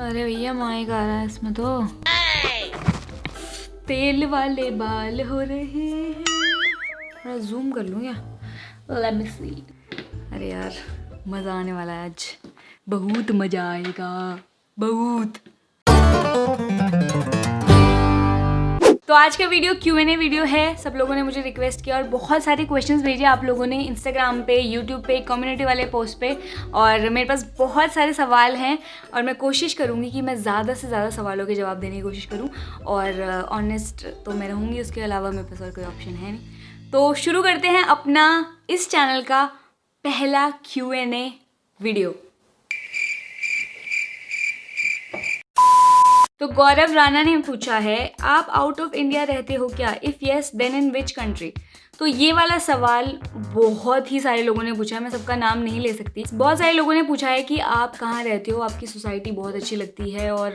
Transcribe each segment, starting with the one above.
अरे भैया माइक आ रहा है इसमें तो। तेल वाले बाल हो रहे हैं। थोड़ा जूम कर लूँ क्या? Let me see। अरे यार मज़ा आने वाला है आज, बहुत मज़ा आएगा, बहुत। तो आज का वीडियो Q&A वीडियो है। सब लोगों ने मुझे रिक्वेस्ट किया और बहुत सारे क्वेश्चंस भेजे आप लोगों ने इंस्टाग्राम पे, यूट्यूब पे, कम्युनिटी वाले पोस्ट पे। और मेरे पास बहुत सारे सवाल हैं और मैं कोशिश करूँगी कि मैं ज़्यादा से ज़्यादा सवालों के जवाब देने की कोशिश करूँ। और ऑनेस्ट तो मैं रहूँगी, उसके अलावा मेरे पास और कोई ऑप्शन है नहीं। तो शुरू करते हैं अपना इस चैनल का पहला Q&A वीडियो। तो गौरव राणा ने पूछा है, आप आउट ऑफ इंडिया रहते हो क्या? If yes then in which country? तो ये वाला सवाल बहुत ही सारे लोगों ने पूछा है, मैं सबका नाम नहीं ले सकती। बहुत सारे लोगों ने पूछा है कि आप कहाँ रहते हो, आपकी सोसाइटी बहुत अच्छी लगती है और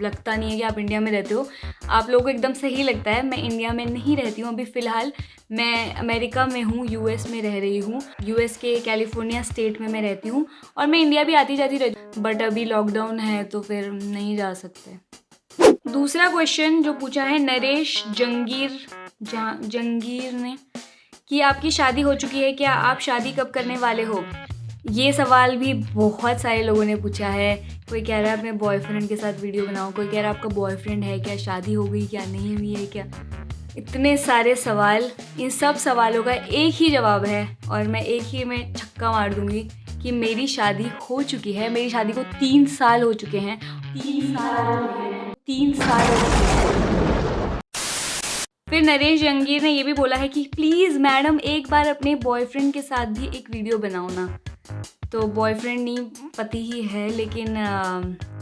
लगता नहीं है कि आप इंडिया में रहते हो। आप लोगों को एकदम सही लगता है। मैं इंडिया में नहीं रहती हूँ अभी फ़िलहाल, मैं अमेरिका में हूँ, यूएस में रह रही हूँ। यूएस के कैलिफोर्निया स्टेट में मैं रहती हूँ और मैं इंडिया भी आती जाती रहती हूँ, बट अभी लॉकडाउन है तो फिर नहीं जा सकते। दूसरा क्वेश्चन जो पूछा है नरेश जंगीर ने कि आपकी शादी हो चुकी है क्या? आप शादी कब करने वाले हो? ये सवाल भी बहुत सारे लोगों ने पूछा है। कोई कह रहा है अपने बॉयफ्रेंड के साथ वीडियो बनाओ, कोई कह रहा है आपका बॉयफ्रेंड है क्या, शादी हो गई क्या, नहीं हुई है क्या। इतने सारे सवाल, इन सब सवालों का एक ही जवाब है और मैं एक ही में छक्का मार दूंगी कि मेरी शादी हो चुकी है। मेरी शादी को 3 साल हो चुके हैं। 3 साल हो चुके हैं। फिर नरेश जंगीर ने ये भी बोला है कि प्लीज़ मैडम एक बार अपने बॉयफ्रेंड के साथ भी एक वीडियो बनाओ ना। तो बॉयफ्रेंड नहीं, पति ही है, लेकिन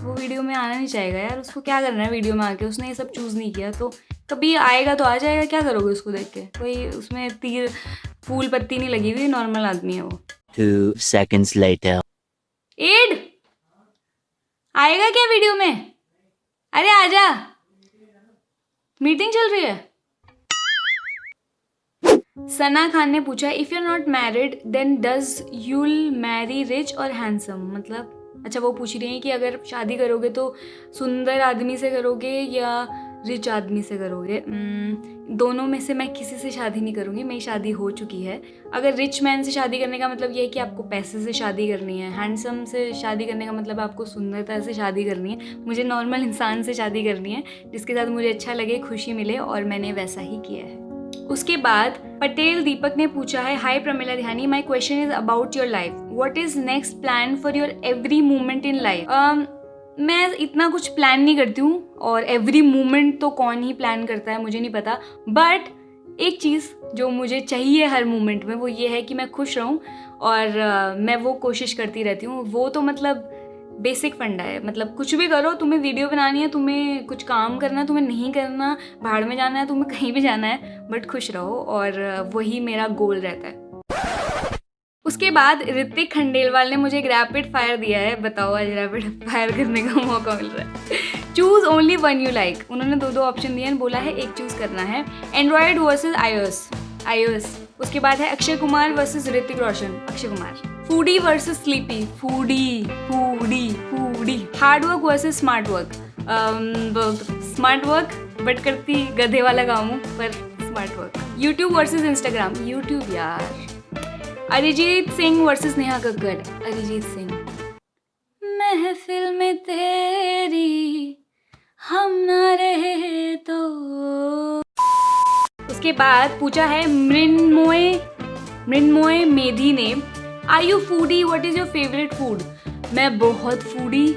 वो वीडियो में आना नहीं चाहेगा यार। उसको क्या करना है वीडियो में आके? उसने ये सब चूज़ नहीं किया, तो कभी आएगा तो आ जाएगा। क्या करोगे उसको देख के? कोई उसमें तीर फूल पत्ती नहीं लगी हुई, नॉर्मल आदमी है वो। 2 seconds later। एड आएगा क्या वीडियो में? अरे आजा, मीटिंग चल रही है। सना खान ने पूछा if you are not married then does you'll marry rich और हैंडसम? मतलब अच्छा, वो पूछ रही हैं कि अगर शादी करोगे तो सुंदर आदमी से करोगे या रिच आदमी से करोगे। दोनों में से मैं किसी से शादी नहीं करूँगी, मेरी शादी हो चुकी है। अगर रिच मैन से शादी करने का मतलब ये है कि आपको पैसे से शादी करनी है, हैंडसम से शादी करने का मतलब आपको सुंदरता से शादी करनी है। मुझे नॉर्मल इंसान से शादी करनी है जिसके साथ मुझे अच्छा लगे, खुशी मिले, और मैंने वैसा ही किया है। उसके बाद पटेल दीपक ने पूछा है, hi Pramila Rihani, my question is about your life, what is next plan for your every moment in life? मैं इतना कुछ प्लान नहीं करती हूँ और एवरी मोमेंट तो कौन ही प्लान करता है, मुझे नहीं पता। बट एक चीज़ जो मुझे चाहिए हर मोमेंट में वो ये है कि मैं खुश रहूँ और मैं वो कोशिश करती रहती हूँ। वो तो मतलब बेसिक फंडा है। मतलब कुछ भी करो, तुम्हें वीडियो बनानी है, तुम्हें कुछ काम करना है, तुम्हें नहीं करना, भाड़ में जाना है, तुम्हें कहीं भी जाना है, बट खुश रहो, और वही मेरा गोल रहता है। उसके बाद ऋतिक खंडेलवाल ने मुझे एक रैपिड फायर दिया है। बताओ, आज रैपिड फायर करने का मौका मिल रहा है। Choose only one you like. उन्होंने 2 ऑप्शन दिए हैं, बोला है एक चूज करना है, एंड्रॉयड वर्सेस iOS। उसके बाद है Akshay Kumar versus Hrithik Roshan, Akshay Kumar. Foodie versus sleepy, foodie. Hard work versus smart work, smart work but करती गधे वाला काम हूँ, पर smart work. YouTube versus Instagram, YouTube यार। अरिजीत सिंह वर्सेस नेहा कक्कड़, अरिजीत सिंह। महफिल में तेरी हम ना रहे तो। उसके बाद पूछा है मृन्मोय मेधी ने, are you foodie, what is your favourite food? मैं बहुत फूडी,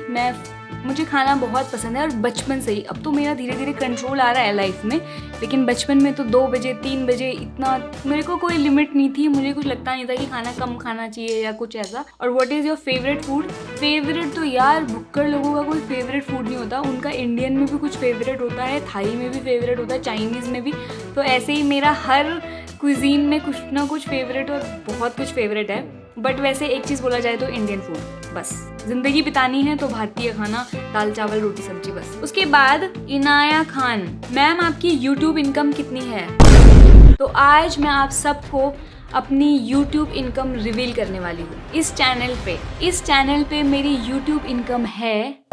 मुझे खाना बहुत पसंद है और बचपन से ही। अब तो मेरा धीरे धीरे कंट्रोल आ रहा है लाइफ में, लेकिन बचपन में तो 2 बजे 3 बजे इतना मेरे को कोई लिमिट नहीं थी। मुझे कुछ लगता नहीं था कि खाना कम खाना चाहिए या कुछ ऐसा। और what is your favourite food? Favourite तो यार भुक्कड़ लोगों का कोई फेवरेट फूड नहीं होता, उनका इंडियन में भी कुछ फेवरेट होता है, थाई में भी फेवरेट होता है, चाइनीज़ में भी। तो ऐसे ही मेरा हर क्विजीन में कुछ ना कुछ फेवरेट और बहुत कुछ फेवरेट है। बट वैसे एक चीज़ बोला जाए तो इंडियन फूड, बस जिंदगी बितानी है तो भारतीय खाना, दाल चावल रोटी सब्जी, बस। उसके बाद इनाया खान, मैम आपकी यूट्यूब इनकम कितनी है? तो आज मैं आप सबको अपनी यूट्यूब इनकम रिवील करने वाली हूँ इस चैनल पे। मेरी यूट्यूब इनकम है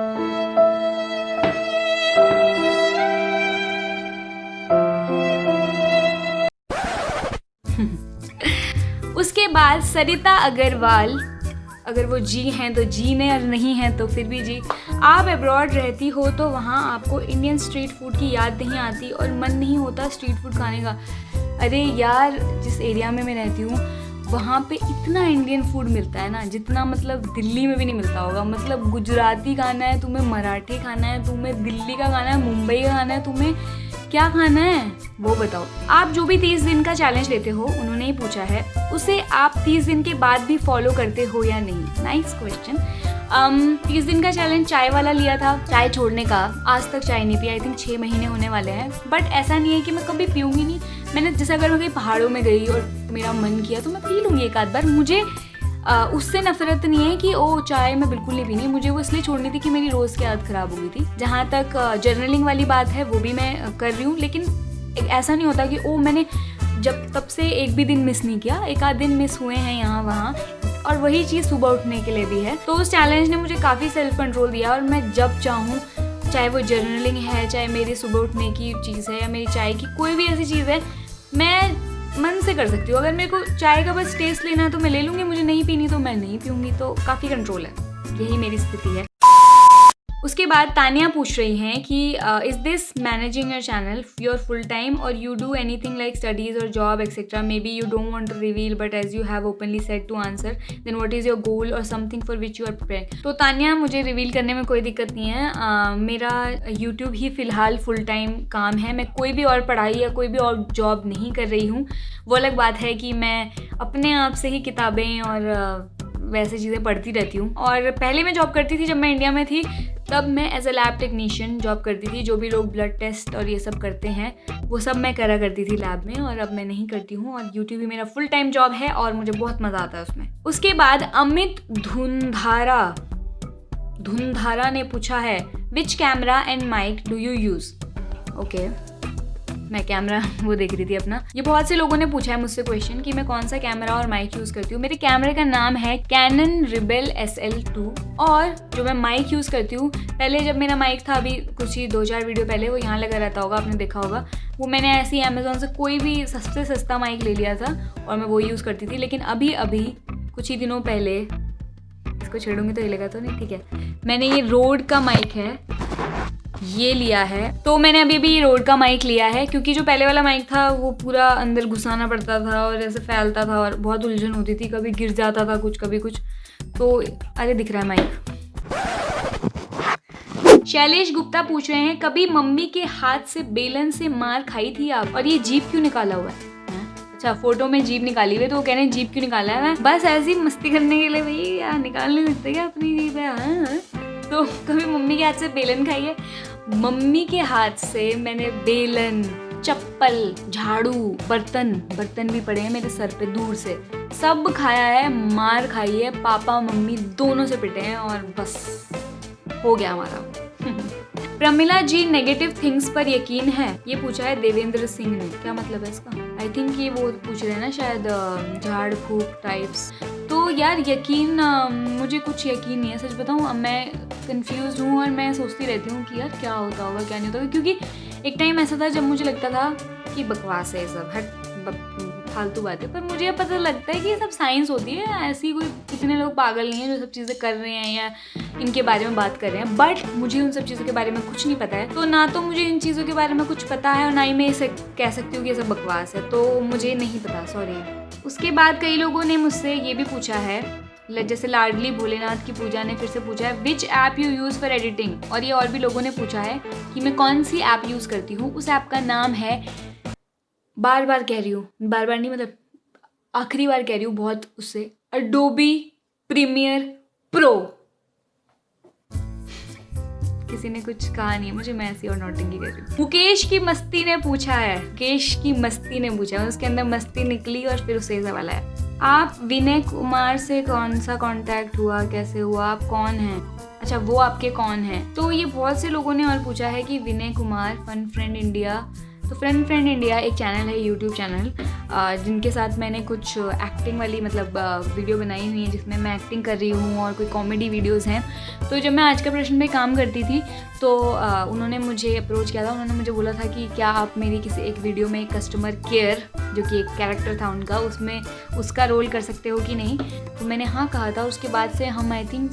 बाद सरिता अग्रवाल, अगर वो जी हैं तो जी ने, और नहीं हैं तो फिर भी जी। आप अब्रॉड रहती हो तो वहाँ आपको इंडियन स्ट्रीट फूड की याद नहीं आती और मन नहीं होता स्ट्रीट फूड खाने का? अरे यार, जिस एरिया में मैं रहती हूँ वहाँ पे इतना इंडियन फूड मिलता है ना, जितना मतलब दिल्ली में भी नहीं मिलता होगा। मतलब गुजराती खाना है तुम्हें, मराठी खाना है तुम्हें, दिल्ली का खाना है, मुंबई का खाना है तुम्हें, क्या खाना है वो बताओ। आप जो भी 30 दिन का चैलेंज लेते हो, उन्होंने ही पूछा है, उसे आप 30 दिन के बाद भी फॉलो करते हो या नहीं? Nice question. 30 दिन का चैलेंज चाय वाला लिया था, चाय छोड़ने का। आज तक चाय नहीं पी, आई थिंक 6 महीने होने वाले हैं। बट ऐसा नहीं है कि मैं कभी पीऊँगी नहीं। मैंने जैसे अगर मैं कहीं पहाड़ों में गई और मेरा मन किया तो मैं पी लूँगी एक आध बार। मुझे उससे नफरत नहीं है कि ओ चाय मैं बिल्कुल नहीं पीनी। मुझे वो इसलिए छोड़नी थी कि मेरी रोज़ की आदत ख़राब हो गई थी। जहाँ तक जर्नलिंग वाली बात है वो भी मैं कर रही हूँ, लेकिन ऐसा नहीं होता कि ओ मैंने जब तब से एक भी दिन मिस नहीं किया। एक आध दिन मिस हुए हैं यहाँ वहाँ, और वही चीज़ सुबह उठने के लिए भी है। तो उस चैलेंज ने मुझे काफ़ी सेल्फ कंट्रोल दिया, और मैं जब चाहूँ, चाहे वो जर्नलिंग है, चाहे मेरी सुबह उठने की चीज़ है, या मेरी चाय की कोई भी ऐसी चीज़ है, मैं मन से कर सकती हूँ। अगर मेरे को चाय का बस टेस्ट लेना है तो मैं ले लूँगी, मुझे नहीं पीनी तो मैं नहीं पीऊँगी। तो काफ़ी कंट्रोल है, यही मेरी स्थिति है। उसके बाद तानिया पूछ रही हैं कि is this managing your channel your full time और you do anything like studies और job etcetera? Maybe you don't want to reveal but as you have openly said to answer, then what is your goal और something for which you are preparing? तो तानिया, मुझे reveal करने में कोई दिक्कत नहीं है। मेरा यूट्यूब ही फ़िलहाल फुल टाइम काम है। मैं कोई भी और पढ़ाई या कोई भी और जॉब नहीं कर रही हूँ। वो अलग बात है कि मैं अपने आप से ही किताबें और वैसे चीज़ें पढ़ती रहती हूँ। और पहले मैं जॉब करती थी, जब मैं इंडिया में थी तब मैं as a lab technician job करती थी। जो भी लोग ब्लड टेस्ट और ये सब करते हैं वो सब मैं करा करती थी लैब में, और अब मैं नहीं करती हूँ। और यूट्यूब भी मेरा फुल टाइम जॉब है और मुझे बहुत मज़ा आता है उसमें। उसके बाद अमित धुंधारा ने पूछा है, which camera and mike do you use? Okay, मैं कैमरा वो देख रही थी अपना। ये बहुत से लोगों ने पूछा है मुझसे क्वेश्चन कि मैं कौन सा कैमरा और माइक यूज़ करती हूँ। मेरे कैमरे का नाम है कैनन रिबेल SL2, और जो मैं माइक यूज़ करती हूँ, पहले जब मेरा माइक था, अभी कुछ ही 2-4 वीडियो पहले, वो यहाँ लगा रहता होगा, आपने देखा होगा, वो मैंने ऐसे ही अमेज़ोन से कोई भी सबसे सस्ता माइक ले लिया था और मैं वो यूज़ करती थी। लेकिन अभी कुछ ही दिनों पहले, इसको छेड़ूंगी तो हिलेगा तो नहीं, ठीक है, मैंने ये रोड का माइक है ये लिया है। तो मैंने अभी ये रोड का माइक लिया है, क्योंकि जो पहले वाला माइक था वो पूरा अंदर घुसाना पड़ता था और ऐसे फैलता था और बहुत उलझन होती थी, कभी गिर जाता था कुछ, कभी कुछ। तो अरे दिख रहा है माइक। शैलेश गुप्ता पूछ रहे हैं, कभी मम्मी के हाथ से बेलन से मार खाई थी आप? और ये जीभ क्यों निकाला हुआ है? अच्छा, फोटो में जीभ निकाली हुई है, तो वो कह रहे हैं जीभ क्यों निकाला है? बस ऐसी मस्ती करने के लिए, भाई यार निकाल नहीं सकते क्या अपनी जीभ है? तो कभी मम्मी के हाथ से बेलन खाई है? मम्मी के हाथ से मैंने बेलन, चप्पल, झाड़ू, बर्तन भी पड़े हैं मेरे सर पे दूर से, सब खाया है, मार खाई है, पापा मम्मी दोनों से पिटे हैं, और बस हो गया हमारा। प्रमिला जी, नेगेटिव थिंग्स पर यकीन है? ये पूछा है देवेंद्र सिंह ने। क्या मतलब है इसका? आई थिंक ये वो पूछ रहे हैं ना शायद, झाड़ फूक टाइप्स। तो यार यकीन, मुझे कुछ यकीन नहीं है, सच बताऊँ। अब मैं कंफ्यूज हूँ और मैं सोचती रहती हूँ कि यार क्या होता होगा क्या नहीं होता होगा, क्योंकि एक टाइम ऐसा था जब मुझे लगता था कि बकवास है सब, फालतू बातें, पर मुझे अब पता लगता है कि ये सब साइंस होती है। ऐसी कोई इतने लोग पागल नहीं है जो सब चीज़ें कर रहे हैं या इनके बारे में बात कर रहे हैं। बट मुझे उन सब चीज़ों के बारे में कुछ नहीं पता है, तो ना तो मुझे इन चीज़ों के बारे में कुछ पता है और ना ही मैं इसे कह सकती हूँ कि ये सब बकवास है, तो मुझे नहीं पता, सॉरी। उसके बाद कई लोगों ने मुझसे ये भी पूछा है, जैसे लाडली भोलेनाथ की पूजा ने फिर से पूछा है, विच app you use for editing? और ये और भी लोगों ने पूछा है कि मैं कौन सी ऐप यूज़ करती हूँ। उस ऐप का नाम है, बार बार कह रही हूँ, बार बार नहीं मतलब आखिरी बार कह रही हूँ बहुत, उससे एडोबी प्रीमियर प्रो। किसी ने कुछ कहा नहीं है मुझे, मैं ऐसी और नोटिंग कर रही हूँ। मुकेश की मस्ती ने पूछा है, उसके अंदर मस्ती निकली और फिर उसे सवाल है, आप विनय कुमार से कौन सा कांटेक्ट हुआ, कैसे हुआ, आप कौन हैं? अच्छा, वो आपके कौन हैं? तो ये बहुत से लोगों ने और पूछा है कि Vinay Kumar fun friend India, तो फ्रेंड इंडिया एक चैनल है, यूट्यूब चैनल, जिनके साथ मैंने कुछ एक्टिंग वाली मतलब वीडियो बनाई हुई है जिसमें मैं एक्टिंग कर रही हूँ और कोई कॉमेडी वीडियोस हैं। तो जब मैं आज का प्रश्न में काम करती थी तो उन्होंने मुझे अप्रोच किया था। उन्होंने मुझे बोला था कि क्या आप मेरी किसी एक वीडियो में कस्टमर केयर, जो कि एक कैरेक्टर था उनका, उसमें उसका रोल कर सकते हो कि नहीं। तो मैंने हाँ कहा था। उसके बाद से हम आई थिंक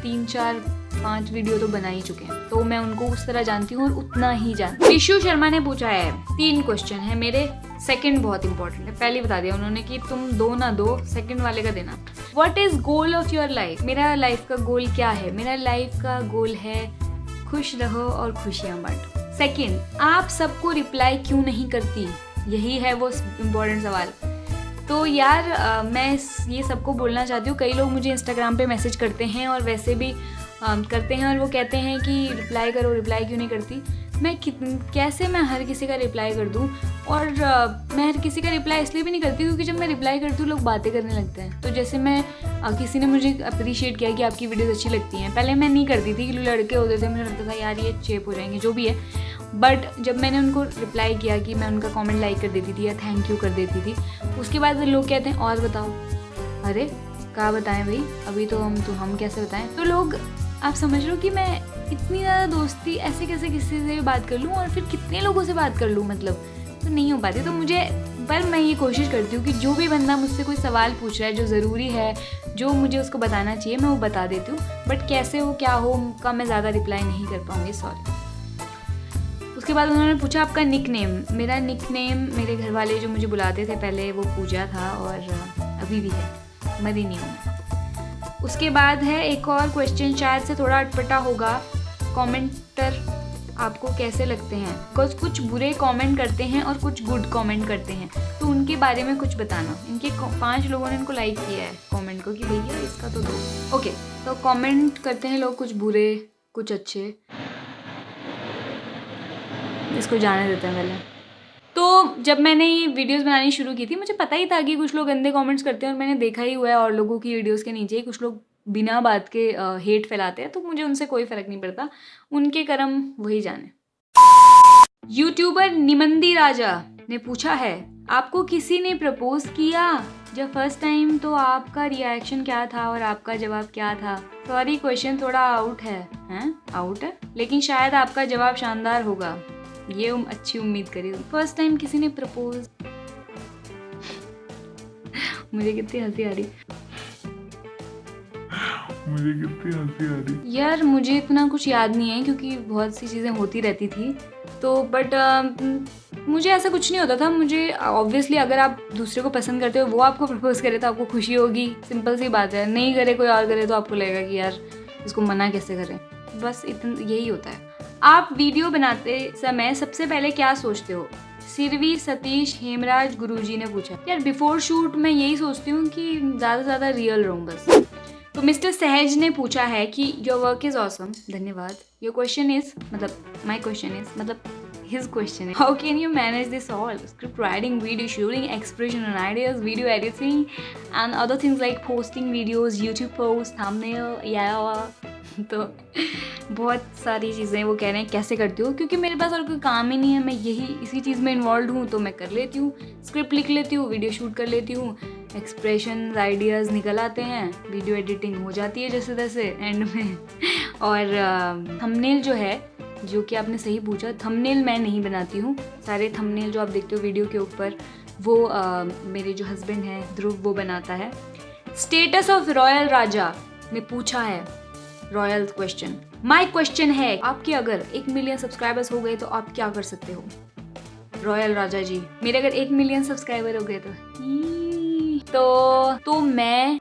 3-4-5 वीडियो तो बना ही चुके हैं, तो मैं उनको उस तरह जानती हूँ और उतना ही जानती हूँ। विशु शर्मा ने पूछा है 3 क्वेश्चन है मेरे। सेकंड बहुत इंपॉर्टेंट है, पहले बता दिया उन्होंने कि तुम दो ना दो, सेकंड वाले का देना। What is goal of your life? मेरा लाइफ का गोल क्या है? मेरा लाइफ का गोल है खुश रहो और खुशियाँ बांटो। सेकंड, आप सबको रिप्लाई क्यों नहीं करती? यही है वो इम्पोर्टेंट सवाल। तो यार मैं ये सबको बोलना चाहती हूँ। कई लोग मुझे इंस्टाग्राम पे मैसेज करते हैं और वैसे भी करते हैं और वो कहते हैं कि रिप्लाई करो, रिप्लाई क्यों नहीं करती? कैसे मैं हर किसी का रिप्लाई कर दूँ? और मैं हर किसी का रिप्लाई इसलिए भी नहीं करती क्योंकि जब मैं रिप्लाई करती हूँ लोग बातें करने लगते हैं। तो जैसे मैं किसी ने मुझे अप्रिशिएट किया कि आपकी वीडियोस अच्छी लगती हैं, पहले मैं नहीं करती थी कि लड़के होते थे, मुझे लगता था यार ये चेप हो जाएंगे, जो भी है। बट जब मैंने उनको रिप्लाई किया कि मैं उनका कमेंट लाइक कर देती थी या थैंक यू कर देती थी, उसके बाद लोग कहते हैं और बताओ। अरे क्या बताएं भाई, अभी तो हम कैसे बताएं? तो लोग, आप समझ लो कि मैं इतनी ज़्यादा दोस्ती ऐसे कैसे किसी से बात कर लूँ और फिर कितने लोगों से बात कर लूँ, मतलब तो नहीं हो पाती। तो पर मैं ये कोशिश करती हूँ कि जो भी बंदा मुझसे कोई सवाल पूछ रहा है जो ज़रूरी है, जो मुझे उसको बताना चाहिए, मैं वो बता देती हूँ। बट कैसे हो क्या हो का मैं ज़्यादा रिप्लाई नहीं कर पाऊँगी, सॉरी। उसके बाद उन्होंने पूछा आपका निक नेम। मेरा निक नेम मेरे घर वाले जो मुझे बुलाते थे पहले, वो पूजा था और अभी भी है, मरी नहीं हूँ। उसके बाद है एक और क्वेश्चन, शायद से थोड़ा अटपटा होगा। कमेंटर आपको कैसे लगते हैं? बिकॉज कुछ बुरे कमेंट करते हैं और कुछ गुड कमेंट करते हैं, तो उनके बारे में कुछ बताना। इनके 5 लोगों ने इनको लाइक किया है कमेंट को कि भैया इसका तो दो। ओके, तो कमेंट करते हैं लोग, कुछ बुरे कुछ अच्छे, इसको जाने देते हैं पहले। तो जब मैंने ये वीडियोस बनानी शुरू की थी, मुझे पता ही था कि कुछ लोग गंदे कमेंट्स करते हैं और मैंने देखा ही हुआ है और लोगों की वीडियोस के नीचे ही कुछ लोग बिना बात के हेट फैलाते हैं। तो मुझे उनसे कोई फ़र्क नहीं पड़ता, उनके कर्म वही जाने। यूट्यूबर निमंदी राजा ने पूछा है आपको किसी ने प्रपोज किया? जब फर्स्ट टाइम तो आपका रिएक्शन क्या था और आपका जवाब क्या था? सॉरी क्वेश्चन थोड़ा आउट है, आउट है, लेकिन शायद आपका जवाब शानदार होगा, ये अच्छी उम्मीद करी। फर्स्ट टाइम किसी ने प्रपोज मुझे कितनी हंसी आ रही यार। मुझे इतना कुछ याद नहीं है क्योंकि बहुत सी चीज़ें होती रहती थी, तो बट मुझे ऐसा कुछ नहीं होता था। मुझे ऑब्वियसली अगर आप दूसरे को पसंद करते हो, वो आपको प्रपोज करे तो आपको खुशी होगी, सिंपल सी बात है। नहीं करे कोई और करे तो आपको लगेगा कि यार इसको मना कैसे करें, बस इतना यही होता है। आप वीडियो बनाते समय सबसे पहले क्या सोचते हो? सिरवी सतीश हेमराज गुरुजी ने पूछा। यार बिफोर शूट मैं यही सोचती हूँ कि ज़्यादा से ज़्यादा रियल रहूँ बस। तो मिस्टर सहज ने पूछा है कि योर वर्क इज़ ऑसम, धन्यवाद। योर क्वेश्चन इज़, मतलब माई क्वेश्चन इज़, मतलब his question is, how can you manage this all? Script writing, video shooting, expression and ideas, video editing and other things like posting videos, YouTube posts, thumbnail, तो बहुत सारी चीज़ें वो कह रहे हैं कैसे करती हो, क्योंकि मेरे पास और कोई काम ही नहीं है। मैं यही इसी चीज़ में इन्वॉल्व हूँ, तो मैं कर लेती हूँ, स्क्रिप्ट लिख लेती हूँ, वीडियो शूट कर लेती हूँ, एक्सप्रेशन आइडियाज़ निकल आते हैं, वीडियो एडिटिंग हो जाती है जैसे तैसे एंड में। और थंबनेल जो है, जो कि आपने सही पूछा, थंबनेल मैं नहीं बनाती हूँ। सारे थंबनेल जो आप देखते हो वीडियो के ऊपर वो मेरे जो हस्बैंड हैं ध्रुव, वो बनाता है। स्टेटस ऑफ रॉयल राजा ने पूछा है, रॉयल क्वेश्चन। माय क्वेश्चन है आपके अगर 1 मिलियन सब्सक्राइबर्स हो गए तो आप क्या कर सकते हो? रॉयल राजा जी, मेरे अगर 1 मिलियन सब्सक्राइबर हो गए तो मैं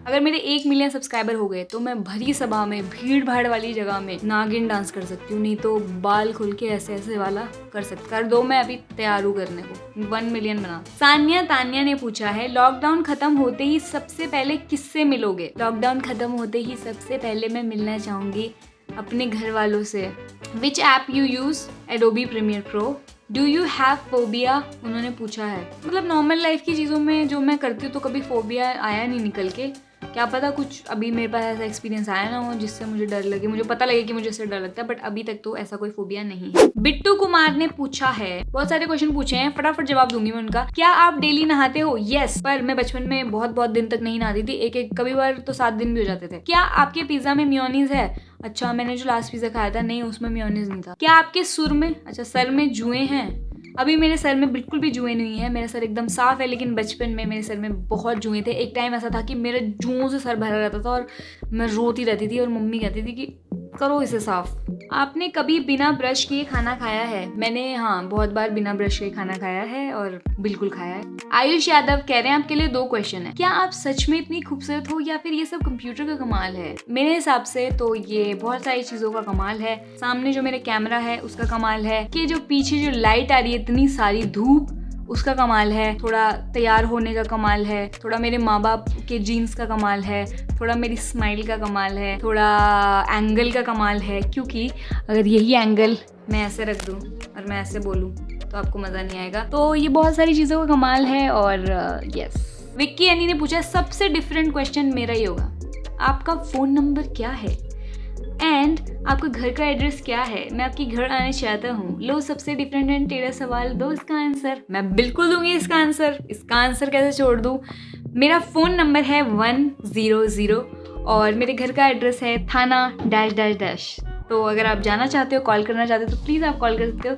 अगर मेरे 1 मिलियन सब्सक्राइबर हो गए तो मैं भरी सभा में, भीड़ भाड़ वाली जगह में नागिन डांस कर सकती हूँ, नहीं तो बाल खुल के ऐसे ऐसे वाला कर दो। मैं अभी तैयार हूँ करने को, 1 मिलियन बना। सानिया तानिया ने पूछा है लॉकडाउन खत्म होते ही सबसे पहले किससे मिलोगे? लॉकडाउन खत्म होते ही सबसे पहले मैं मिलना चाहूँगी अपने घर वालों से। Which app you use? Adobe Premiere Pro. Do you have phobia? उन्होंने पूछा है। मतलब नॉर्मल लाइफ की चीज़ों में जो मैं करती हूँ तो कभी फोबिया आया नहीं निकल के, क्या पता कुछ अभी मेरे पास ऐसा एक्सपीरियंस आया ना हो जिससे मुझे डर लगे, मुझे पता लगे कि मुझे इससे डर लगता है, बट अभी तक तो ऐसा कोई फोबिया नहीं है। बिट्टू कुमार ने पूछा है, बहुत सारे क्वेश्चन पूछे हैं, फटाफट जवाब दूंगी मैं उनका। क्या आप डेली नहाते हो? यस, पर मैं बचपन में बहुत दिन तक नहीं नहाती थी, एक कभी बार तो 7 दिन भी हो जाते थे। क्या आपके पिज्जा में मेयोनीज है? अच्छा, मैंने जो लास्ट पिज्जा खाया था, नहीं उसमें मेयोनीज नहीं था। क्या आपके सर में जुएं हैं? अभी मेरे सर में बिल्कुल भी जुएं नहीं है, मेरा सर एकदम साफ है, लेकिन बचपन में मेरे सर में बहुत जुएं थे। एक टाइम ऐसा था कि मेरे जुओं से सर भरा रहता था और मैं रोती रहती थी और मम्मी कहती थी कि करो इसे साफ। आपने कभी बिना ब्रश किए खाना खाया है? मैंने बहुत बार बिना ब्रश किए खाना खाया है और बिल्कुल खाया है। आयुष यादव कह रहे हैं आपके लिए 2 क्वेश्चन है। क्या आप सच में इतनी खूबसूरत हो या फिर ये सब कंप्यूटर का कमाल है? मेरे हिसाब से तो ये बहुत सारी चीजों का कमाल है। सामने जो मेरे कैमरा है उसका कमाल है, कि जो पीछे जो लाइट आ रही है, इतनी सारी धूप, उसका कमाल है, थोड़ा तैयार होने का कमाल है, थोड़ा मेरे माँ बाप के जीन्स का कमाल है, थोड़ा मेरी स्माइल का कमाल है, थोड़ा एंगल का कमाल है, क्योंकि अगर यही एंगल मैं ऐसे रख दूँ और मैं ऐसे बोलूँ तो आपको मज़ा नहीं आएगा। तो ये बहुत सारी चीज़ों का कमाल है। और यस, विक्की एनी ने पूछा सबसे डिफरेंट क्वेश्चन मेरा ही होगा, आपका फ़ोन नंबर क्या है एंड आपका घर का एड्रेस क्या है? मैं आपके घर आना चाहता हूँ। लो, सबसे डिफरेंट एंड टेढ़ा सवाल, दो इसका आंसर। मैं बिल्कुल दूंगी इसका आंसर, इसका आंसर कैसे छोड़ दूँ। मेरा फ़ोन नंबर है 100 और मेरे घर का एड्रेस है थाना -- तो अगर आप जाना चाहते हो, कॉल करना चाहते हो तो प्लीज़ आप कॉल कर सकते हो।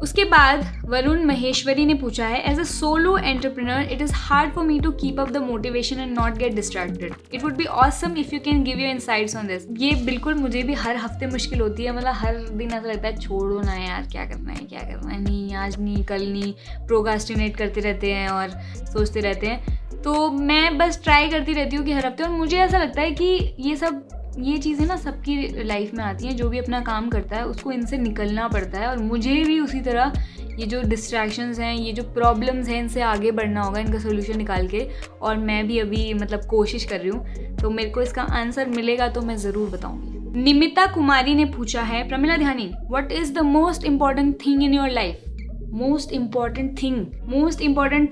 उसके बाद वरुण महेश्वरी ने पूछा है, as a solo entrepreneur it is hard for me to keep up the motivation and not get distracted. It would be awesome if you can give your insights on this. ये बिल्कुल मुझे भी हर हफ्ते मुश्किल होती है, मतलब हर दिन ऐसा लगता है छोड़ो ना यार, क्या करना है, नहीं आज नहीं कल नहीं, प्रोकास्टिनेट करते रहते हैं और सोचते रहते हैं। तो मैं बस ट्राई करती रहती हूँ कि हर हफ्ते, और मुझे ऐसा लगता है कि ये चीज़ें ना सबकी लाइफ में आती हैं, जो भी अपना काम करता है उसको इनसे निकलना पड़ता है, और मुझे भी उसी तरह ये जो डिस्ट्रैक्शंस हैं, ये जो प्रॉब्लम्स हैं, इनसे आगे बढ़ना होगा, इनका सोल्यूशन निकाल के। और मैं भी अभी कोशिश कर रही हूँ, तो मेरे को इसका आंसर मिलेगा तो मैं ज़रूर बताऊँगी। निमिता कुमारी ने पूछा है, Pramila Dhyani, what is the most important thing in your life? Most important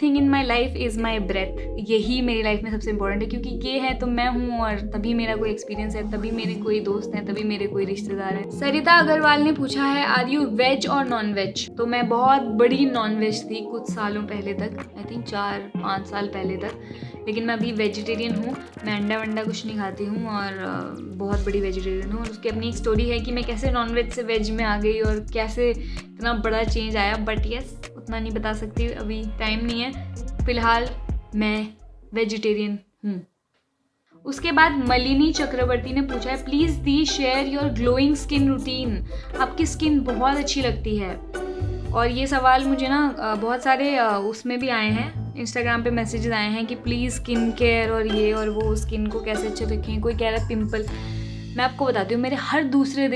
thing in my life is my breath. यही मेरी लाइफ में सबसे इम्पॉर्टेंट है, क्योंकि ये है तो मैं हूँ, और तभी मेरा कोई एक्सपीरियंस है, तभी मेरे कोई दोस्त हैं, तभी मेरे कोई रिश्तेदार है। सरिता अग्रवाल ने पूछा है, आर यू वेज और नॉन वेज? तो मैं बहुत बड़ी नॉन वेज थी कुछ सालों पहले तक, आई थिंक 4-5 साल पहले तक, लेकिन मैं अभी वेजिटेरियन हूँ। मैं अंडा वंडा कुछ नहीं खाती हूँ और बहुत बड़ी वेजिटेरियन हूँ। और उसकी अपनी एक स्टोरी है कि मैं कैसे नॉन वेज से वेज में आ गई और कैसे इतना बड़ा चेंज आया, बट यस, उतना नहीं बता सकती, अभी टाइम नहीं है। फिलहाल मैं वेजिटेरियन हूँ। उसके बाद मलिनी चक्रवर्ती ने पूछा है, please the share your glowing skin routine. आपकी स्किन बहुत अच्छी लगती है। और ये सवाल मुझे ना बहुत सारे उसमें भी आए हैं, इंस्टाग्राम पे मैसेजेस आए हैं कि प्लीज़ स्किन केयर और ये और वो, स्किन को कैसे अच्छे रखें। कोई कह रहा है पिंपल। मैं आपको बताती हूँ, मेरे हर दूसरे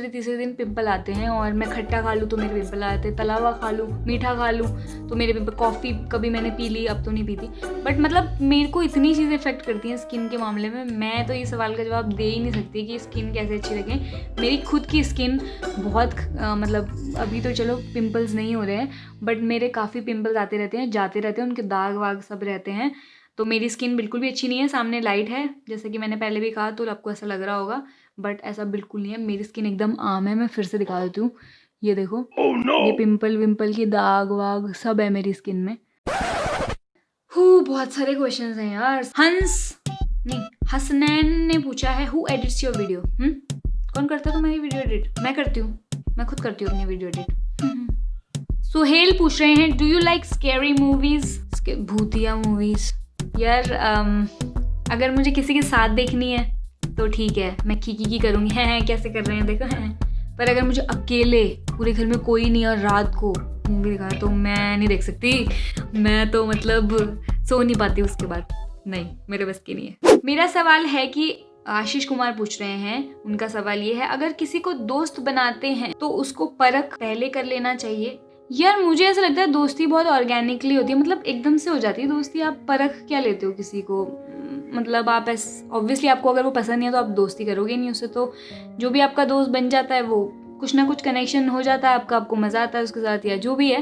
तीसरे दिन पिंपल आते हैं, और मैं खट्टा खा लूँ तो मेरे पिंपल आते हैं, तला हुआ खा लूँ, मीठा खा लूँ तो मेरे पिंपल, कॉफ़ी कभी मैंने पी ली, अब तो नहीं पीती, बट मेरे को इतनी चीज़ें इफेक्ट करती हैं स्किन के मामले में। मैं तो ये सवाल का जवाब दे ही नहीं सकती कि स्किन कैसे अच्छी रखें। मेरी खुद की स्किन बहुत अभी तो चलो पिंपल्स नहीं हो रहे हैं, बट मेरे काफ़ी पिंपल्स आते रहते हैं, जाते रहते हैं, उनके दाग वाग सब रहते हैं। तो मेरी स्किन बिल्कुल भी अच्छी नहीं है। सामने लाइट है, जैसे कि मैंने पहले भी कहा, तो आपको ऐसा लग रहा होगा, बट ऐसा बिल्कुल नहीं है। मेरी स्किन एकदम आम है। मैं फिर से दिखा देती हूँ, ये देखो। ये पिंपल विंपल की दाग वाग सब है मेरी स्किन में। बहुत सारे क्वेश्चंस हैं यार। हसनैन ने पूछा है, हु एडिट्स योर वीडियो? कौन करता है तुम्हारी वीडियो एडिट? मैं करती हूँ, मैं खुद करती हूँ अपनी वीडियो एडिट। सुहेल पूछ रहे हैं, do you like scary movies? भूतिया मूवीज यार, अगर मुझे किसी के साथ देखनी है तो ठीक है, मैं की करूँगी, हैं कैसे कर रहे हैं देखो, हैं। पर अगर मुझे अकेले, पूरे घर में कोई नहीं और रात को मूवी दिखाया, तो मैं नहीं देख सकती। मैं तो सो नहीं पाती उसके बाद, नहीं, मेरे बस की नहीं है। मेरा सवाल है कि आशीष कुमार पूछ रहे हैं, उनका सवाल ये है, अगर किसी को दोस्त बनाते हैं तो उसको परख पहले कर लेना चाहिए? यार मुझे ऐसा लगता है दोस्ती बहुत ऑर्गेनिकली होती है, एकदम से हो जाती है दोस्ती। आप परख क्या लेते हो किसी को? आप ऑब्वियसली आपको अगर वो पसंद नहीं है तो आप दोस्ती करोगे नहीं उससे। तो जो भी आपका दोस्त बन जाता है वो कुछ ना कुछ कनेक्शन हो जाता है आपका, आपको मज़ा आता है उसके साथ या जो भी है।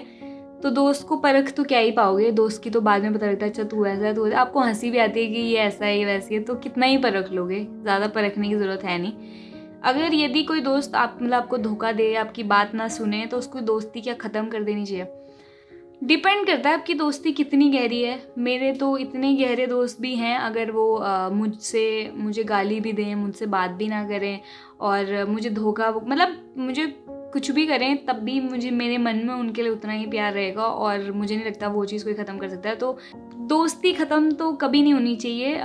तो दोस्त को परख तो क्या ही पाओगे, दोस्त की तो बाद में पता लगता है अच्छा तू ऐसा है, तू ऐसा। आपको हंसी भी आती है कि ये ऐसा है ये वैसी है, तो कितना ही परख लोगे, ज़्यादा परखने की ज़रूरत है नहीं। अगर यदि कोई दोस्त आपको धोखा दे, आपकी बात ना सुने, तो उसको दोस्ती क्या ख़त्म कर देनी चाहिए। डिपेंड करता है आपकी दोस्ती कितनी गहरी है। मेरे तो इतने गहरे दोस्त भी हैं, अगर वो मुझे गाली भी दें, मुझसे बात भी ना करें और मुझे धोखा मतलब मुझे कुछ भी करें, तब भी मेरे मन में उनके लिए उतना ही प्यार रहेगा और मुझे नहीं लगता वो चीज़ कोई ख़त्म कर सकता है। तो दोस्ती ख़त्म तो कभी नहीं होनी चाहिए,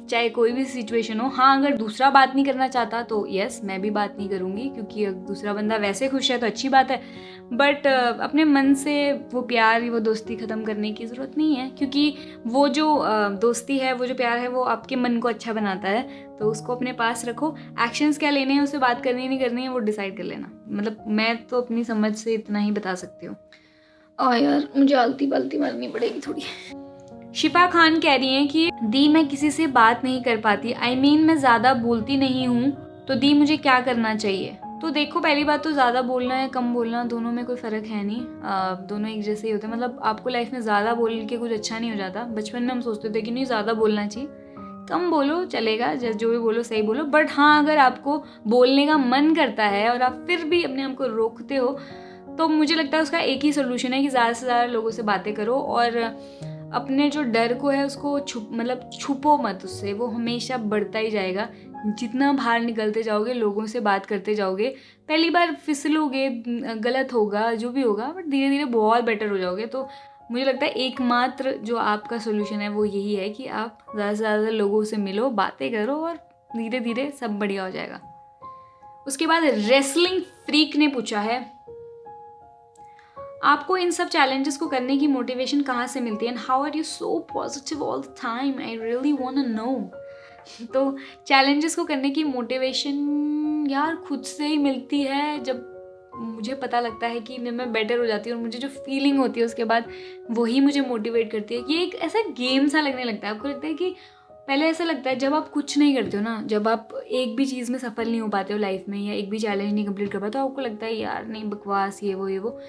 चाहे कोई भी सिचुएशन हो। हाँ, अगर दूसरा बात नहीं करना चाहता तो यस, मैं भी बात नहीं करूँगी, क्योंकि अगर दूसरा बंदा वैसे खुश है तो अच्छी बात है। बट अपने मन से वो प्यार, वो दोस्ती ख़त्म करने की ज़रूरत नहीं है, क्योंकि वो जो दोस्ती है, वो जो प्यार है, वो आपके मन को अच्छा बनाता है। तो उसको अपने पास रखो। एक्शंस क्या लेने हैं, उससे बात करनी नहीं करनी है, वो डिसाइड कर लेना। मतलब मैं तो अपनी समझ से इतना ही बता सकती हूँ। यार मुझे आलती पालती मारनी पड़ेगी थोड़ी। शिफा खान कह रही हैं कि दी मैं किसी से बात नहीं कर पाती, मैं ज़्यादा बोलती नहीं हूँ, तो दी मुझे क्या करना चाहिए। तो देखो, पहली बात तो ज़्यादा बोलना या कम बोलना दोनों में कोई फ़र्क है नहीं, दोनों एक जैसे ही होते हैं। मतलब आपको लाइफ में ज़्यादा बोल के कुछ अच्छा नहीं हो जाता। बचपन में हम सोचते थे कि नहीं ज़्यादा बोलना चाहिए, कम बोलो चलेगा, जो भी बोलो सही बोलो। बट हाँ, अगर आपको बोलने का मन करता है और आप फिर भी अपने आप को रोकते हो, तो मुझे लगता है उसका एक ही सोल्यूशन है कि ज़्यादा से ज़्यादा लोगों से बातें करो और अपने जो डर को है उसको छुपो मत उससे, वो हमेशा बढ़ता ही जाएगा। जितना बाहर निकलते जाओगे, लोगों से बात करते जाओगे, पहली बार फिसलोगे, गलत होगा, जो भी होगा, बट धीरे धीरे बहुत बेटर हो जाओगे। तो मुझे लगता है एकमात्र जो आपका सोल्यूशन है वो यही है कि आप ज़्यादा से ज़्यादा लोगों से मिलो, बातें करो और धीरे धीरे सब बढ़िया हो जाएगा। उसके बाद रेसलिंग फ्रीक ने पूछा है, आपको इन सब चैलेंजेस को करने की मोटिवेशन कहाँ से मिलती है and how are you so positive all the time, I really want to know. तो चैलेंजेस को करने की मोटिवेशन यार खुद से ही मिलती है। जब मुझे पता लगता है कि मैं बेटर हो जाती हूँ और मुझे जो फीलिंग होती है उसके बाद वही मुझे मोटिवेट करती है। कि एक ऐसा गेम सा लगने लगता है। आपको लगता है कि पहले ऐसा लगता है जब आप कुछ नहीं करते हो ना, जब आप एक भी चीज़ में सफल नहीं हो पाते हो लाइफ में, या एक भी चैलेंज नहीं कंप्लीट कर पाते, तो आपको लगता है यार नहीं बकवास ये वो।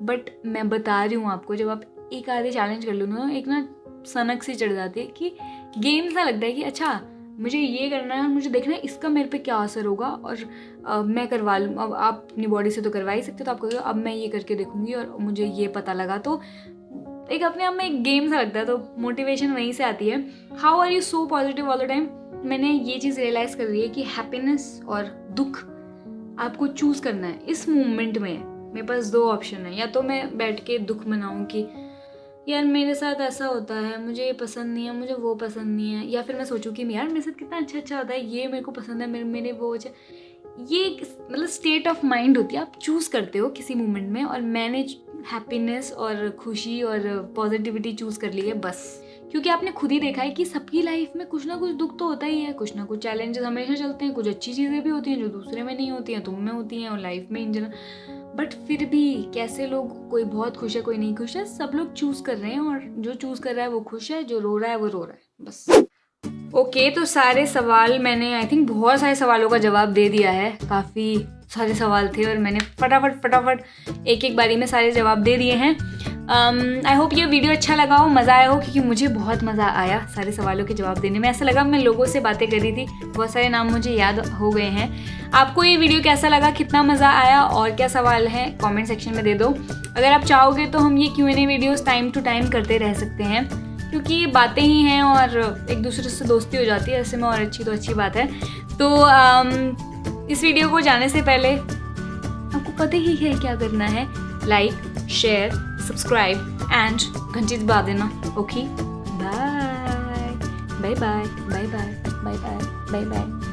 बट मैं बता रही हूँ आपको, जब आप एक आधे चैलेंज कर लो ना, एक ना सनक सी चढ़ जाती है कि गेम सा लगता है कि अच्छा मुझे ये करना है और मुझे देखना है इसका मेरे पे क्या असर होगा और मैं करवा लूँ। अब आप अपनी बॉडी से तो करवा ही सकते हो, तो आप कहोगे अब मैं ये करके देखूँगी और मुझे ये पता लगा। तो एक अपने आप में एक गेम सा लगता है। तो मोटिवेशन वहीं से आती है। How are you so positive all the time. मैंने ये चीज़ रियलाइज़ कर ली है कि हैप्पीनेस और दुख आपको चूज़ करना है। इस मोमेंट में मेरे पास दो ऑप्शन है, या तो मैं बैठ के दुख मनाऊँ कि यार मेरे साथ ऐसा होता है, मुझे ये पसंद नहीं है, मुझे वो पसंद नहीं है, या फिर मैं सोचूं कि यार मेरे साथ कितना अच्छा होता है, ये मेरे को पसंद है, मेरे वो अच्छा। ये मतलब स्टेट ऑफ माइंड होती है, आप चूज़ करते हो किसी मोमेंट में। और मैंने हैप्पीनेस और खुशी और पॉजिटिविटी चूज़ कर ली है बस, क्योंकि आपने खुद ही देखा है कि सबकी लाइफ में कुछ ना कुछ दुख तो होता ही है, कुछ ना कुछ चैलेंजेस हमेशा चलते हैं। कुछ अच्छी चीज़ें भी होती हैं जो दूसरे में नहीं होती हैं, तुम में होती हैं और लाइफ में इन जनरल। बट फिर भी कैसे लोग, कोई बहुत खुश है कोई नहीं खुश है, सब लोग चूज़ कर रहे हैं और जो चूज़ कर रहा है वो खुश है, जो रो रहा है वो रो रहा है बस। ओके, तो सारे सवाल मैंने आई थिंक बहुत सारे सवालों का जवाब दे दिया है। काफ़ी सारे सवाल थे और मैंने फटाफट एक एक बारी में सारे जवाब दे दिए हैं। आई होप ये वीडियो अच्छा लगा हो, मज़ा आया हो, क्योंकि मुझे बहुत मज़ा आया सारे सवालों के जवाब देने में। ऐसा लगा मैं लोगों से बातें कर रही थी, बहुत सारे नाम मुझे याद हो गए हैं। आपको ये वीडियो कैसा लगा, कितना मज़ा आया और क्या सवाल है कमेंट सेक्शन में दे दो। अगर आप चाहोगे तो हम ये Q&A videos time to time करते रह सकते हैं, क्योंकि ये बातें ही हैं और एक दूसरे से दोस्ती हो जाती है, ऐसे में और अच्छी तो अच्छी बात है। तो इस वीडियो को जाने से पहले आपको पता ही है क्या करना है, लाइक शेयर सब्सक्राइब एंड घंटी दबा देना। Okay, bye bye bye bye bye bye bye bye bye bye.